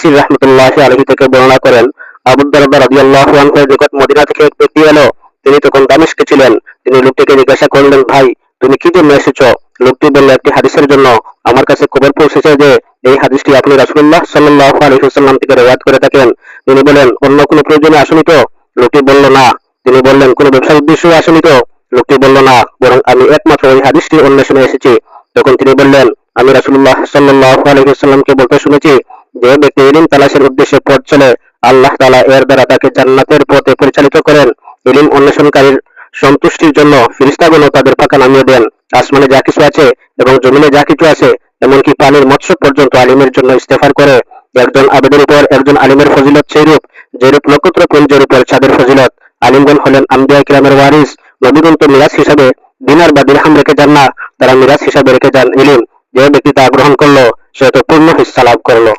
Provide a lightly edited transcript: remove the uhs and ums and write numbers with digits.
সির রাহমাতুল্লাহি আলাইহি থেকে বর্ণনা করেন, আবু দারদা রাদিয়াল্লাহু আনহু এর নিকট মদিনা থেকে এক ব্যক্তি এলো। তিনি তখন দামেস্কে ছিলেন। তিনি লোকটিকে জিজ্ঞাসা করলেন, ভাই, তুমি কি জন্য এসেছো? লোকটি বলল, একটি হাদিসের জন্য। আমার কাছে খবর পৌঁছেছে যে এই হাদিসটি আপনি রাসূলুল্লাহ সাল্লাল্লাহু আলাইহি ওয়াসাল্লাম থেকে রিওয়ায়াত করে থাকেন। তিনি বলেন, অন্য কোনো প্রয়োজনে আসেনি তো? লোকটি বলল, না। তিনি বললেন, কোনো ব্যবসার উদ্দেশ্যে আসেনি তো? লোকটি বলল, না, বরং আমি একমাত্র ওই হাদিসটি অন্বেষণে এসেছি। তখন তিনি বললেন, আমি রাসূলুল্লাহ সাল্লাল্লাহু আলাইহি ওয়াসাল্লামকে বলতে শুনেছি, যে ব্যক্তি ইলম তালাশের উদ্দেশ্যে পথ চলে, আল্লাহ তাআলা এর দ্বারা তাকে জান্নাতের পথে পরিচালিত করেন। ইলম অন্বেষণকারীর সন্তুষ্টির জন্য ফেরেশতাগণও তাদের পাখা নামিয়ে দেন। আসমানে যা কিছু আছে এবং জমিনে যা কিছু আছে, এমনকি পানির মৎস্য পর্যন্ত আলিমের জন্য ইস্তেগফার করে। একজন আবেদের উপর একজন আলিমের ফজিলত সেইরূপ, যেরূপ নক্ষত্রপুঞ্জের উপর চাঁদের ফজিলত। আলিমগণ হলেন আম্বিয়া কিরামের ওয়ারিস। নবীগণ তো মিরাজ হিসাবে দিনার বা দিরহাম রেখে যান না, তারা মিরাজ হিসাবে রেখে যান ইলম। যে ব্যক্তি তা গ্রহণ করলো, সে তো পূর্ণ হিস্সা লাভ করলো।